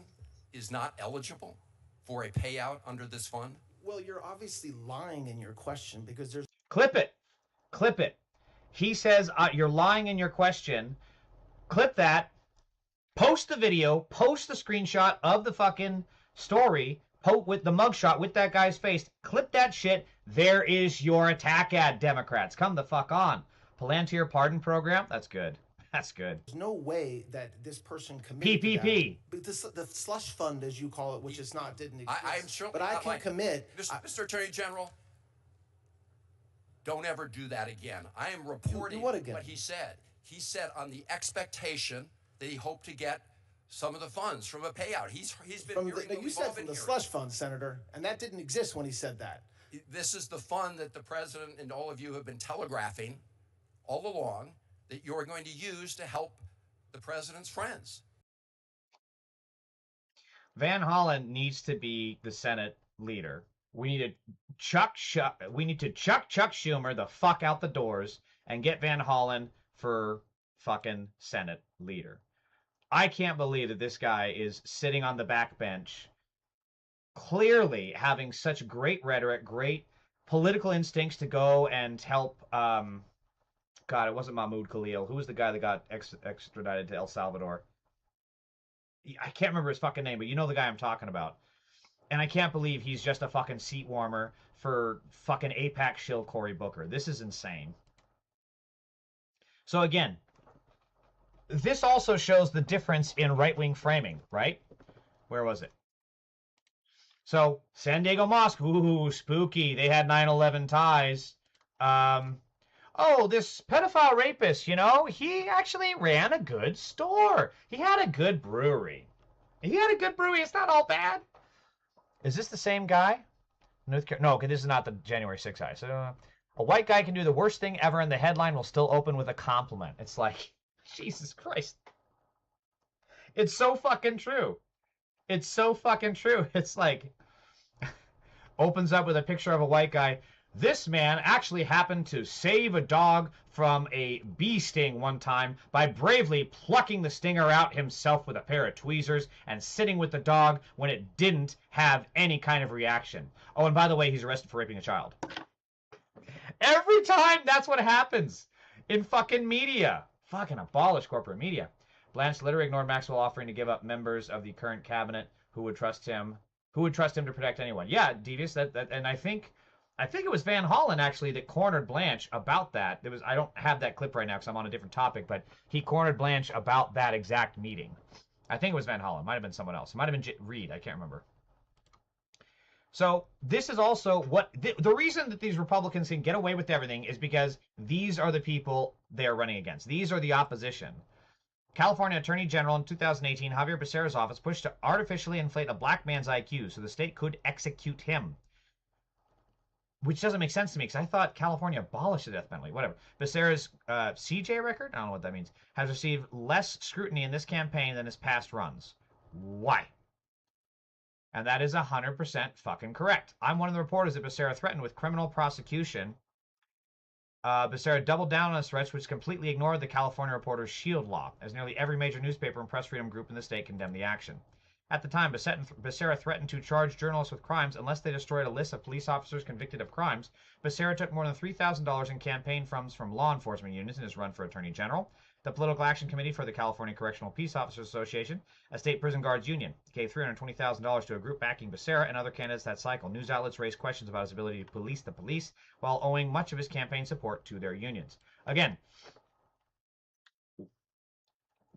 is not eligible for a payout under this fund? Well, you're obviously lying in your question because there's... Clip it. Clip it. He says you're lying in your question. Clip that. Post the video. Post the screenshot of the fucking story. With the mugshot with that guy's face. Clip that shit. There is your attack ad, Democrats. Come the fuck on. Palantir pardon program? That's good. That's good. There's no way that this person committed PPP. to that. But the slush fund, as you call it, which is not, didn't exist. I'm sure, but I can commit. Mr. Attorney General, don't ever do that again. I am reporting what again? He said. He said on the expectation that he hoped to get some of the funds from a payout. He's been From hearing the, what you we've said all from been the hearing. slush fund, Senator, and that didn't exist when he said that. This is the fund that the president and all of you have been telegraphing all along that you're going to use to help the president's friends. Van Hollen needs to be the Senate leader. We need to chuck Chuck Schumer the fuck out the doors and get Van Hollen for fucking Senate leader. I can't believe that this guy is sitting on the backbench, clearly having such great rhetoric, great political instincts to go and help. God, it wasn't Mahmoud Khalil. Who was the guy that got extradited to El Salvador? I can't remember his fucking name, but you know the guy I'm talking about. And I can't believe he's just a fucking seat warmer for fucking AIPAC shill Cory Booker. This is insane. So again, this also shows the difference in right-wing framing, right? Where was it? So, San Diego Mosque, ooh, spooky. They had 9/11 ties. Oh, this pedophile rapist, you know, he actually ran a good store. He had a good brewery. It's not all bad. Is this the same guy? No, okay, this is not the January 6th guy. So, a white guy can do the worst thing ever, and the headline will still open with a compliment. It's like, Jesus Christ. It's so fucking true. It's so fucking true. It's like, opens up with a picture of a white guy. This man actually happened to save a dog from a bee sting one time by bravely plucking the stinger out himself with a pair of tweezers and sitting with the dog when it didn't have any kind of reaction. Oh, and by the way, he's arrested for raping a child. Every time that's what happens in fucking media. Fucking abolish corporate media. Blanche literally ignored Maxwell offering to give up members of the current cabinet who would trust him to protect anyone. Yeah, Devious, and I think it was Van Hollen actually that cornered Blanche about that. I don't have that clip right now because I'm on a different topic, but he cornered Blanche about that exact meeting. I think it was Van Hollen. Might have been someone else. It might have been Reed. I can't remember. So this is also what the reason that these Republicans can get away with everything is because these are the people they're running against. These are the opposition. California Attorney General in 2018, Javier Becerra's office pushed to artificially inflate a black man's IQ so the state could execute him. Which doesn't make sense to me because I thought California abolished the death penalty. Whatever. Becerra's CJ record, I don't know what that means, has received less scrutiny in this campaign than his past runs. Why? And that is 100% fucking correct. I'm one of the reporters that Becerra threatened with criminal prosecution. Becerra doubled down on his threats, which completely ignored the California Reporters' Shield Law, as nearly every major newspaper and press freedom group in the state condemned the action. At the time, Becerra threatened to charge journalists with crimes unless they destroyed a list of police officers convicted of crimes. Becerra took more than $3,000 in campaign funds from law enforcement unions in his run for Attorney General. The Political Action Committee for the California Correctional Peace Officers Association, a state prison guards union, gave $320,000 to a group backing Becerra and other candidates that cycle. News outlets raised questions about his ability to police the police while owing much of his campaign support to their unions. Again,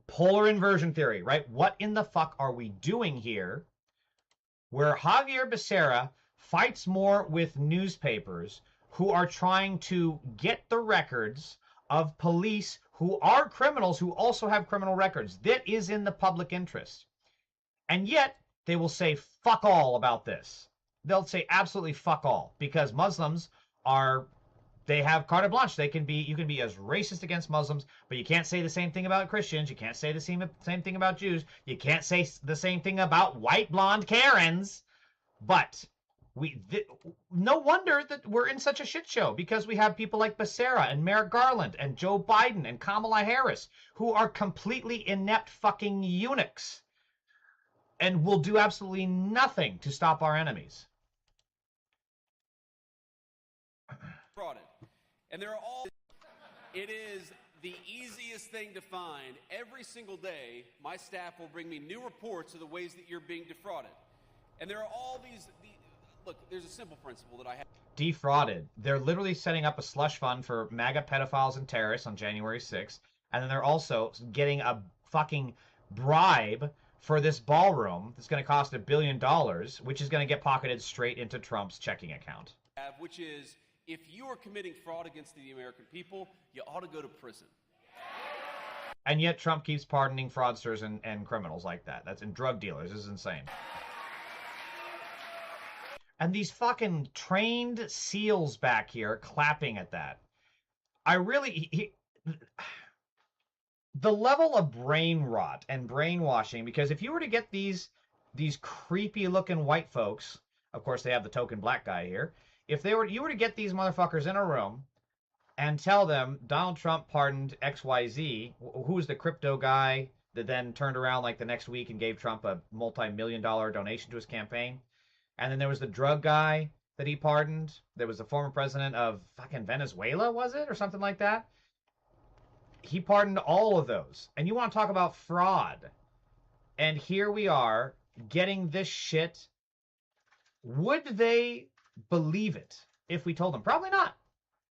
polar inversion theory, right? What in the fuck are we doing here where Javier Becerra fights more with newspapers who are trying to get the records of police who are criminals who also have criminal records? That is in the public interest. And yet, they will say fuck all about this. they'll say absolutely fuck all, because Muslims are, they have carte blanche. You can be as racist against Muslims, but you can't say the same thing about Christians. You can't say the same thing about Jews. You can't say the same thing about white blonde Karens. But no wonder that we're in such a shit show, because we have people like Becerra and Merrick Garland and Joe Biden and Kamala Harris, who are completely inept fucking eunuchs and will do absolutely nothing to stop our enemies. Frauded. And there are all... It is the easiest thing to find. Every single day, my staff will bring me new reports of the ways that you're being defrauded. And there are all these... Look, there's a simple principle that I have. Defrauded. They're literally setting up a slush fund for MAGA pedophiles and terrorists on January 6th. And then they're also getting a fucking bribe for this ballroom that's going to cost $1 billion, which is going to get pocketed straight into Trump's checking account. Which is, if you are committing fraud against the American people, you ought to go to prison. And yet Trump keeps pardoning fraudsters and criminals like that. That's in drug dealers. This is insane. And these fucking trained SEALs back here clapping at that. The level of brain rot and brainwashing, because if you were to get these creepy looking white folks, of course they have the token black guy here, if you were to get these motherfuckers in a room and tell them Donald Trump pardoned XYZ, who's the crypto guy that then turned around like the next week and gave Trump a multi-million-dollar donation to his campaign. And then there was the drug guy that he pardoned. There was the former president of fucking Venezuela, was it? Or something like that. He pardoned all of those. And you want to talk about fraud. And here we are getting this shit. Would they believe it if we told them? Probably not.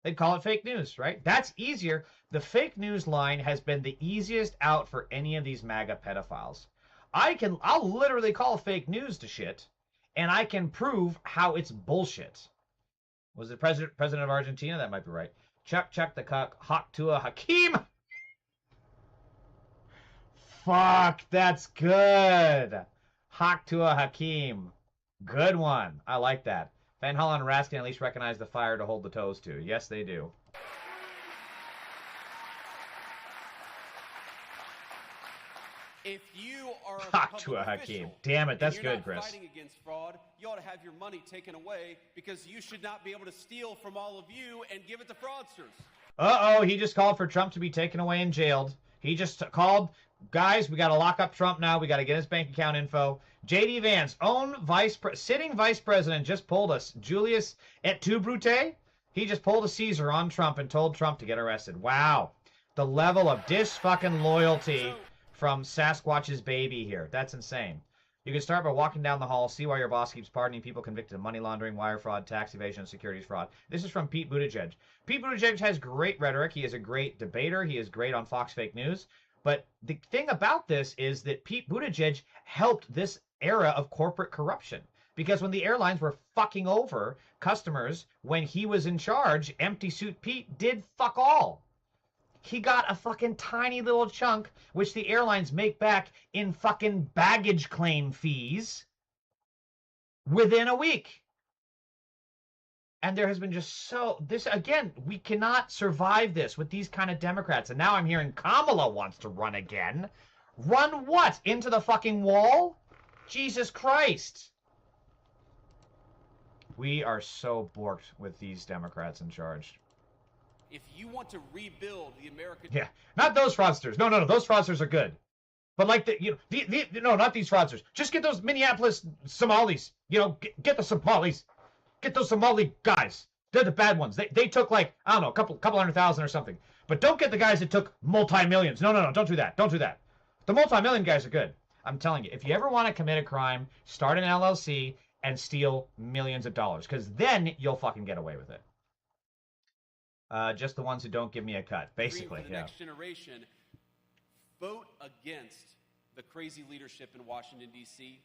They'd call it fake news, right? That's easier. The fake news line has been the easiest out for any of these MAGA pedophiles. I'll literally call fake news to shit. And I can prove how it's bullshit. Was it president of Argentina? That might be right. Chuck the cuck. Hawk to a Hakeem. Fuck, that's good. Hawk to a Hakeem. Good one. I like that. Van Hollen and Raskin at least recognize the fire to hold the toes to. Yes, they do. If you are Hawk to a Hakeem. Damn it, that's good, Chris. Fighting against fraud, you ought to have your money taken away, because you should not be able to steal from all of you and give it to fraudsters. Uh-oh, he just called for Trump to be taken away and jailed. He just called, guys, we got to lock up Trump now. We got to get his bank account info. J.D. Vance, sitting vice president, just pulled us. Julius et tu, Brute? He just pulled a Caesar on Trump and told Trump to get arrested. Wow. The level of dis-fucking-loyalty from Sasquatch's baby here. That's insane. You can start by walking down the hall, see why your boss keeps pardoning people convicted of money laundering, wire fraud, tax evasion, and securities fraud. This is from Pete Buttigieg. Pete Buttigieg has great rhetoric. He is a great debater. He is great on Fox Fake News. But the thing about this is that Pete Buttigieg helped this era of corporate corruption. Because when the airlines were fucking over customers, when he was in charge, Empty Suit Pete did fuck all. He got a fucking tiny little chunk, which the airlines make back in fucking baggage claim fees within a week. And there has been just again, we cannot survive this with these kind of Democrats. And now I'm hearing Kamala wants to run again. Run what? Into the fucking wall? Jesus Christ. We are so borked with these Democrats in charge. If you want to rebuild the American... Yeah, not those fraudsters. No, those fraudsters are good. But like no, not these fraudsters. Just get those Minneapolis Somalis. Get the Somalis. Get those Somali guys. They're the bad ones. They took like, I don't know, a couple 100,000 or something. But don't get the guys that took multi-millions. No, don't do that. Don't do that. The multi-million guys are good. I'm telling you, if you ever want to commit a crime, start an LLC and steal millions of dollars. Because then you'll fucking get away with it. Just the ones who don't give me a cut, basically. For the next generation, vote against the crazy leadership in Washington, D.C.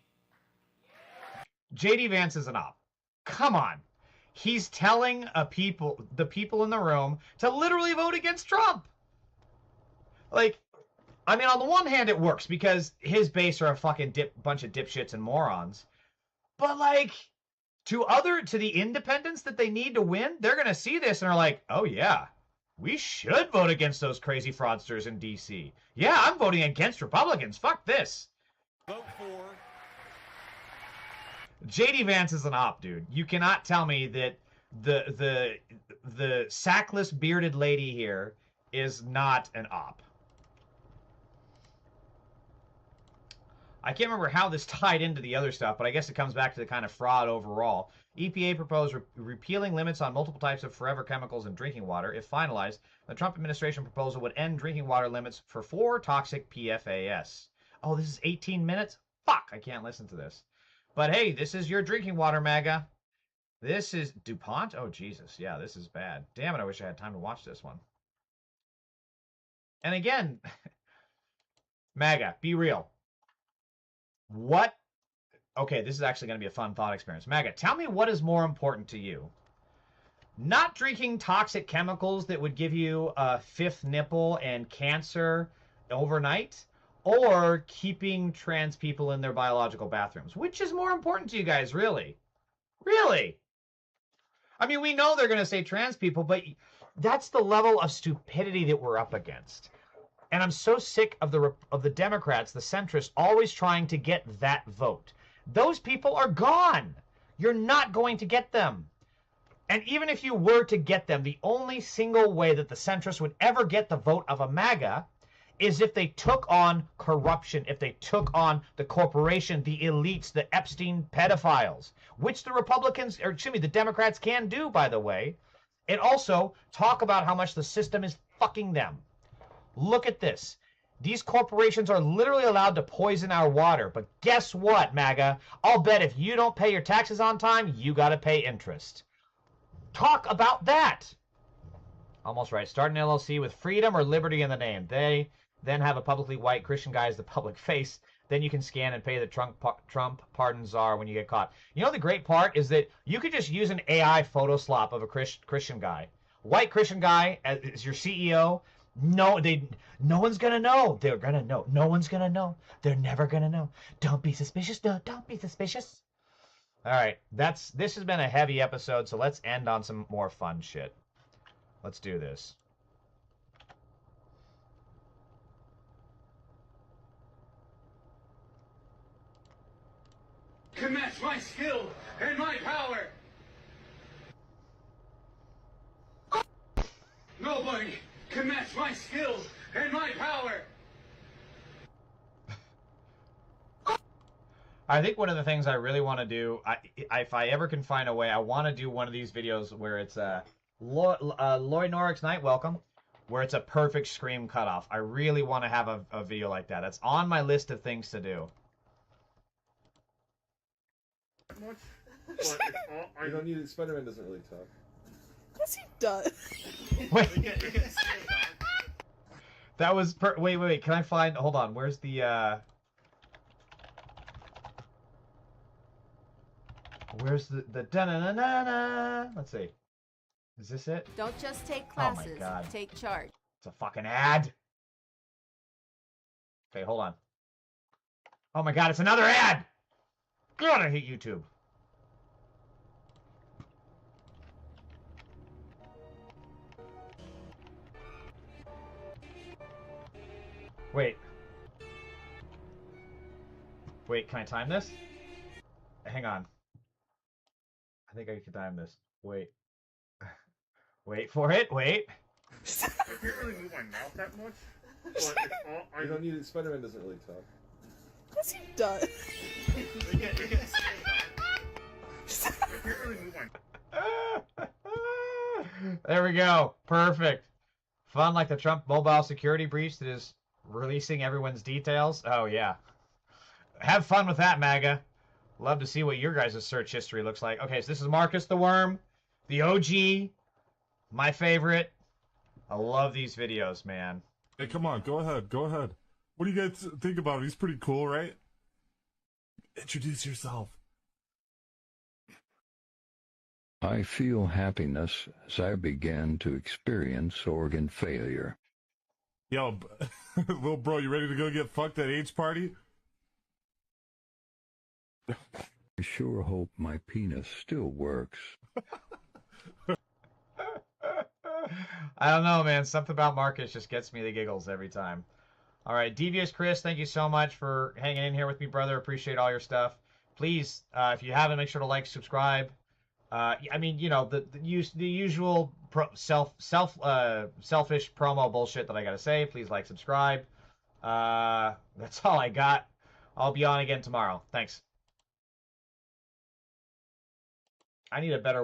J.D. Vance is an op. Come on. He's telling the people in the room to literally vote against Trump. Like, I mean, on the one hand, it works because his base are a fucking bunch of dipshits and morons. But, like, To the independents that they need to win, they're going to see this and are like, oh yeah, we should vote against those crazy fraudsters in D.C. Yeah, I'm voting against Republicans. Fuck this. Vote for. J.D. Vance is an op, dude. You cannot tell me that the sackless bearded lady here is not an op. I can't remember how this tied into the other stuff, but I guess it comes back to the kind of fraud overall. EPA proposed repealing limits on multiple types of forever chemicals in drinking water. If finalized, the Trump administration proposal would end drinking water limits for 4 toxic PFAS. Oh, this is 18 minutes? Fuck, I can't listen to this. But hey, this is your drinking water, Maga. This is DuPont? Oh, Jesus. Yeah, this is bad. Damn it, I wish I had time to watch this one. And again, Maga, be real. What? Okay, this is actually going to be a fun thought experience. Maga, tell me what is more important to you. Not drinking toxic chemicals that would give you a 5th nipple and cancer overnight, or keeping trans people in their biological bathrooms. Which is more important to you guys, really? Really? I mean, we know they're going to say trans people, but that's the level of stupidity that we're up against. And I'm so sick of the Democrats, the centrists, always trying to get that vote. Those people are gone. You're not going to get them. And even if you were to get them, the only single way that the centrists would ever get the vote of a MAGA is if they took on corruption, if they took on the corporation, the elites, the Epstein pedophiles, which the Republicans, or excuse me, the Democrats can do, by the way, and also talk about how much the system is fucking them. Look at this. These corporations are literally allowed to poison our water. But guess what, MAGA? I'll bet if you don't pay your taxes on time, you got to pay interest. Talk about that. Almost right. Start an LLC with freedom or liberty in the name. They then have a publicly white Christian guy as the public face. Then you can scan and pay the Trump pardon czar when you get caught. You know the great part is that you could just use an AI photo slop of a Christian guy. White Christian guy as your CEO. No, no one's gonna know. They're gonna know. No one's gonna know. They're never gonna know. Don't be suspicious. No, don't be suspicious. All right, this has been a heavy episode, so let's end on some more fun shit. Let's do this. Can match my skill and my power. Nobody can match my skill and my power. I think one of the things I really want to do, if I ever can find a way, I want to do one of these videos where it's Lloyd Norrick's Night Welcome, where it's a perfect scream cutoff. I really want to have a video like that. It's on my list of things to do. You don't need it. Spider-Man doesn't really talk. Yes, he does. Wait. That was wait. Can I find? Hold on. Where's the? Where's the da-na-na-na-na? Let's see. Is this it? Don't just take classes. Oh my God. Take charge. It's a fucking ad. Okay, hold on. Oh my God, it's another ad. God, I hate YouTube. Wait. Wait, can I time this? Hang on. I think I can time this. Wait. Wait for it. Wait. I can't really move my mouth that much. But you don't need it. Spider-Man doesn't really talk. Yes, he does. There we go. Perfect. Fun like the Trump mobile security breach that is releasing everyone's details. Oh, yeah. Have fun with that, MAGA. Love to see what your guys' search history looks like. Okay, so this is Marcus the Worm, the OG, my favorite. I love these videos, man. Hey, come on. Go ahead. Go ahead. What do you guys think about him? He's pretty cool, right? Introduce yourself. I feel happiness as I began to experience organ failure. Yo, little bro, you ready to go get fucked at H party? sure hope my penis still works. I don't know, man. Something about Marcus just gets me the giggles every time. All right, Devious Chris, thank you so much for hanging in here with me, brother. Appreciate all your stuff. Please, if you haven't, make sure to like, subscribe. I mean, you know, the usual selfish promo bullshit that I gotta say. Please like, subscribe. That's all I got. I'll be on again tomorrow. Thanks. I need a better